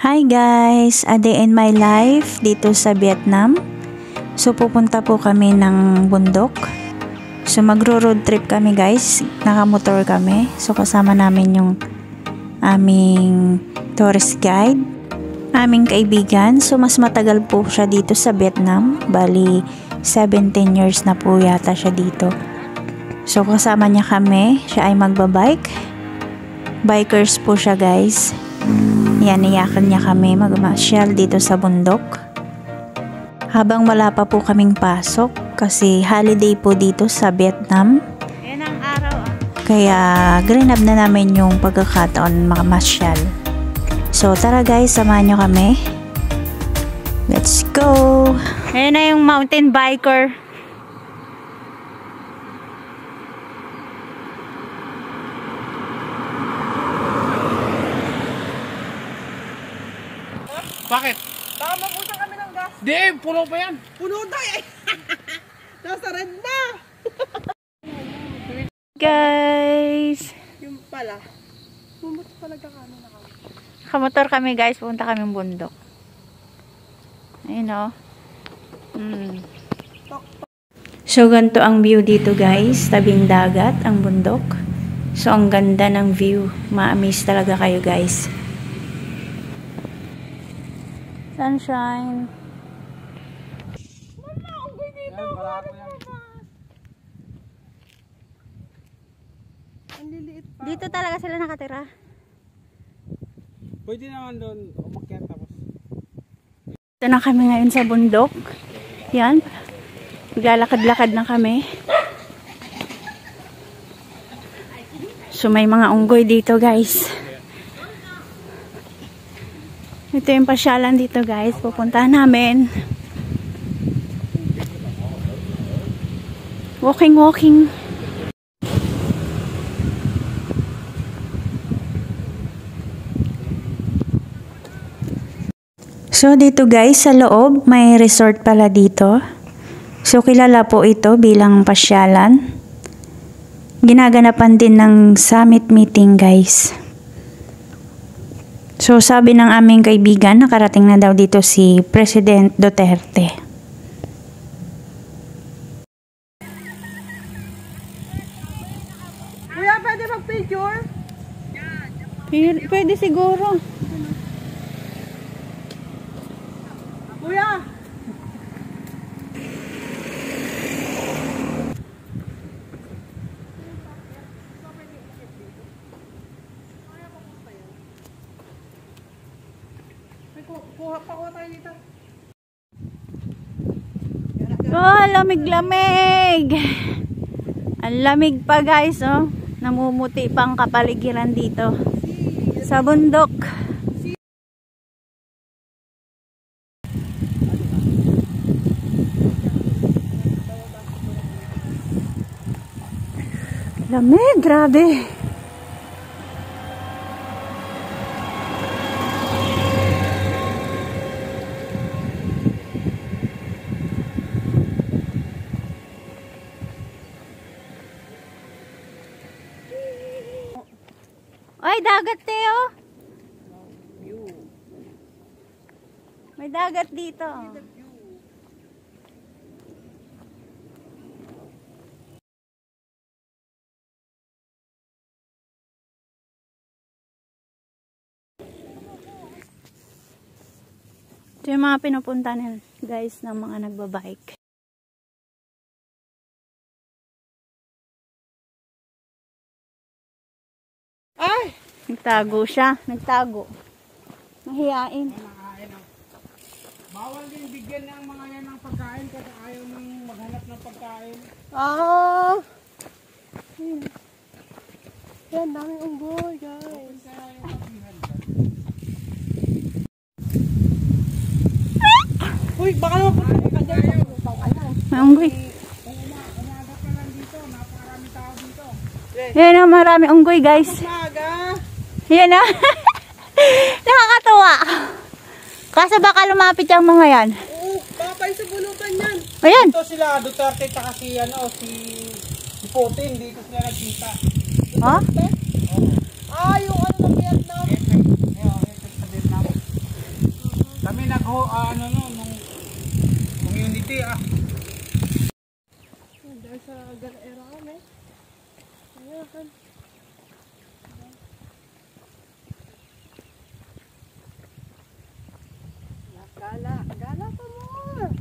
Hi guys! A day in my life dito sa Vietnam. So pupunta po kami ng bundok. So magro-road trip kami guys. Nakamotor kami. So kasama namin yung aming tourist guide. Aming kaibigan. So mas matagal po siya dito sa Vietnam. Bali 17 years na po yata siya dito. So kasama niya kami. Siya ay magbabike. Bikers po siya guys. Yan, iyakan niya kami magmasyal dito sa bundok. Habang wala pa po kaming pasok kasi holiday po dito sa Vietnam. Yan ang araw. Kaya grinab na namin yung pagkakataon makamasyal. So tara guys, samahan nyo kami. Let's go! Ayan na yung mountain biker. Bakit? Baka mabutan kami ng gas. Di, puno pa yan. Puno tayo eh. Nasa red na. Guys! Yung pala. Bumot pala kakano na kami. Kamotor kami guys, pupunta kami ng bundok. Ayun o. So ganito ang view dito guys, tabing dagat ang bundok. So ang ganda ng view, ma-amaze talaga kayo guys. Sunshine. Wala, unggoy dito. Ang liliit pa. Dito talaga sila nakatira. Pwede naman doon umakyat tapos. Ito na kami ngayon sa bundok. Yan. Maglalakad-lakad na kami. So may mga unggoy dito guys. Ito yung pasyalan dito guys. Pupuntahan namin. Walking. So dito guys sa loob may resort pala dito. So kilala po ito bilang pasyalan. Ginaganapan din ng summit meeting guys. So sabi ng aming kaibigan, nakarating na daw dito si President Duterte. Kuya, pwede mag-picture? Pwede siguro. Kuya! Kuha tayo dito. Oh, lamig-lamig. Ang lamig pa guys, oh. Namumuti pang kapaligiran dito. Sa bundok. Lamig, grabe. Ay, dagat Teo. May dagat dito. Ito yung mga pinupunta nila guys ng mga nagbabike. Ay! Nagtago siya. Nagtago. Mahiyain. Bawal din bigyan ng mga yan ng pagkain kasi ayaw nang maghanap ng pagkain. Ah! Yan, daming unggoy guys. Uy, baka naman punta ka dyan. May unggoy. Kung umaga pa lang dito, napakarami tao dito. Yan ang marami unggoy guys. Maga! Yan na. Nakakatuwa. Kasi baka lumapit yung mga yan. Oo, papay sa bulutan yan. Ayan. Dito sila, Duterte at si, si Putin, dito sila nagkita. Ha? Ah, yung ano ng Vietnam. ano no, nung community Dahil sa galera kami. Ayan kan. Gala pa more.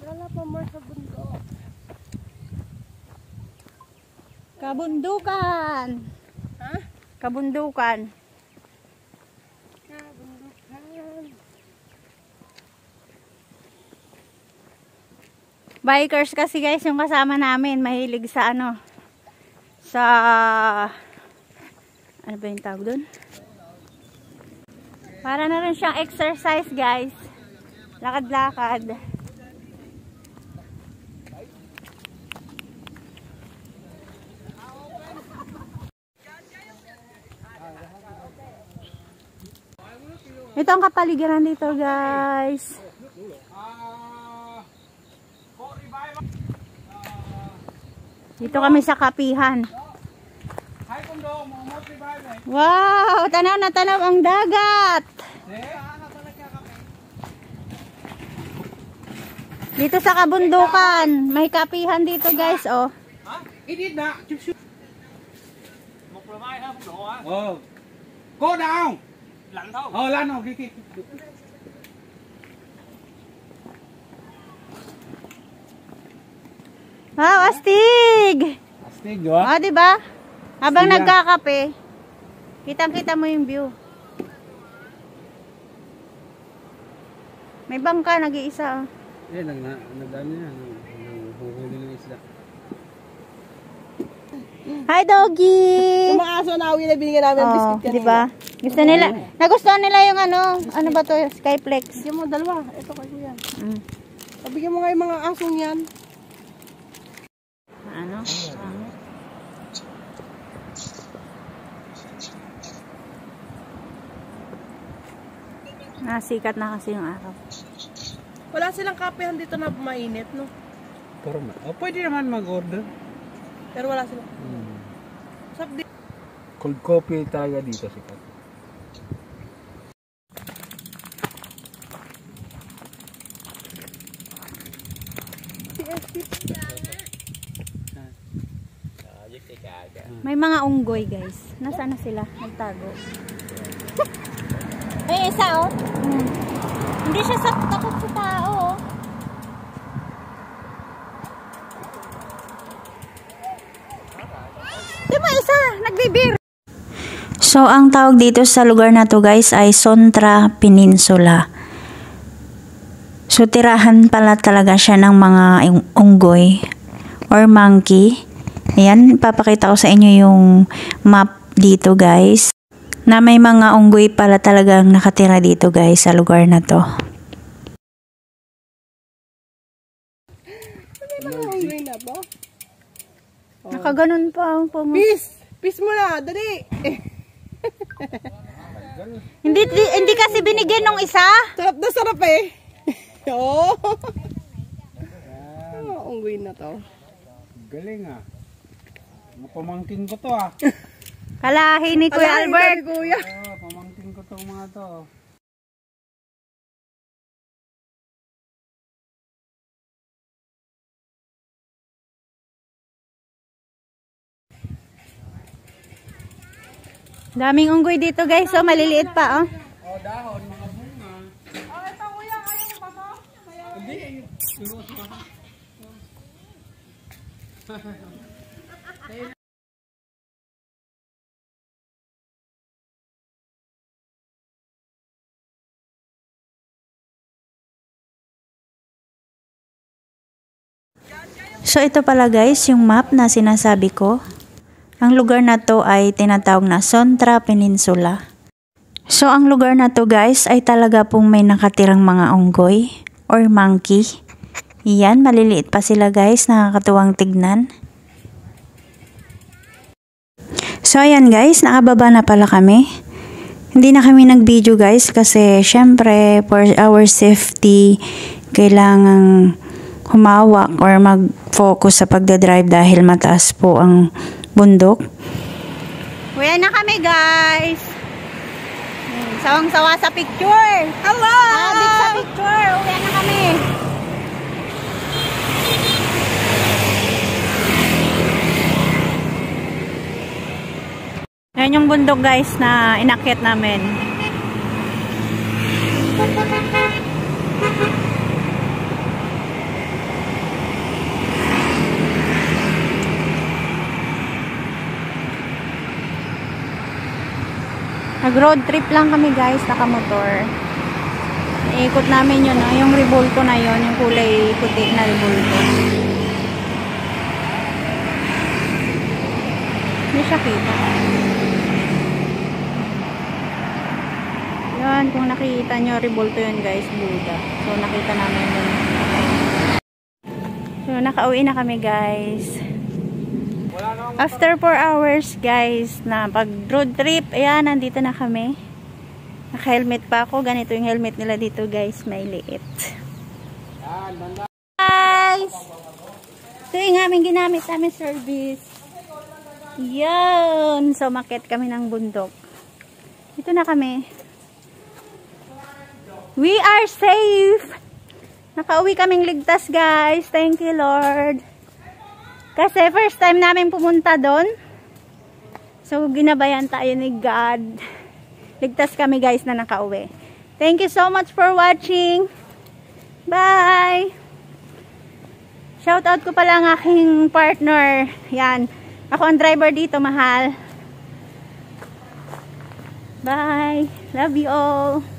Gala pa more sa bundok. Kabundukan. Ha? Kabundukan. Kabundukan. Bikers kasi guys yung kasama namin. Mahilig sa ano. Sa... Ano ba yung tawag dun? Para na rin siyang exercise guys. Lakad-lakad. Ito ang kapaligiran dito guys. Dito kami sa kapihan. Wow! Tanaw na tanaw ang dagat! Dito sa kabundukan. May kapihan dito guys, oh. Oh. Go down. Lặn thôi. Lặn thôi kia. Wow, astig! Astig, di ba? Oh, di ba? Habang Astig nagkakape, kitang-kita mo yung view. May bangka, nag-iisa, oh. Nagdaan niya. Naghuhuli ng isda. Hi, doggy! Yung mga aso na awi na binigyan namin ng biscuit kanina. Di ba? Gusto nila, nagustuhan nila yung ano ba to, Skyflex. Bigyan mo dalawa. Ito kay kuya. Mm. Bigyan mo nga yung mga aso niyan. Ano? Nasikat na kasi yung araw. Wala silang kapehan dito na mainit, no? Pwede naman mag-order. Pero wala silang. Cold coffee talaga dito sikat. May mga unggoy guys. Nasaan na sila? Nagtago. May isa oh. Hindi siya takot sa tao oh. Di mo isa, nagbibir. So, ang tawag dito sa lugar na to guys ay Sontra Peninsula. So, tirahan pala talaga siya ng mga unggoy or monkey. Ayan, papakita ko sa inyo yung map dito guys. Na may mga unggoy pala talagang nakatira dito guys sa lugar na to. May mga unggoy na ba? Nakaganon pa ang Peace! Peace mo na! Dali! Hindi kasi binigyan nung isa. Sarap na sarap eh! Oo! Unggoy na to. Galing ah. Mga pamangkin ko to Kalahi ni Kuya Albert. Kuya. Pamangkin ko to mga to. Daming unggoy dito guys, so maliliit pa oh. Dahon, mga bunga. Ito kuya, ayaw mo ba to? Hindi. So, ito pala guys, yung map na sinasabi ko. Ang lugar na to ay tinatawag na Sontra Peninsula. So, ang lugar na to guys ay talaga pong may nakatirang mga unggoy or monkey. Yan, maliliit pa sila guys, nakakatuwang tignan. So, ayan guys, nakababa na pala kami. Hindi na kami nag-video guys kasi syempre for our safety, kailangang humawak or mag-focus sa pagdadrive dahil mataas po ang bundok. Uwi na kami guys. Sawang-sawa sa picture. Hello! picture! Uwi na kami! Yan yung bundok guys na inakyat namin. Nag-road trip lang kami guys, nakamotor. Iikot namin yun, no? Yung Revolto na yun, yung kulay puti na Revolto. Hindi siya kita. Yan, kung nakikita nyo, Revolto yun guys, Buda. So, nakita namin yun. So, nakauwi na kami guys. After 4 hours guys, na pag road trip, ayan, nandito na kami. Naka-helmet pa ako. Ganito yung helmet nila dito guys, may liit. Guys! Ito yung aming ginamit namin service. Yan! So, makit kami ng bundok. Dito na kami. We are safe! Nakauwi kaming ligtas guys. Thank you Lord. Kasi first time namin pumunta doon. So, ginabayan tayo ni God. Ligtas kami guys na nakauwi. Thank you so much for watching. Bye! Shoutout ko pala ang aking partner. Yan. Ako ang driver dito, mahal. Bye! Love you all!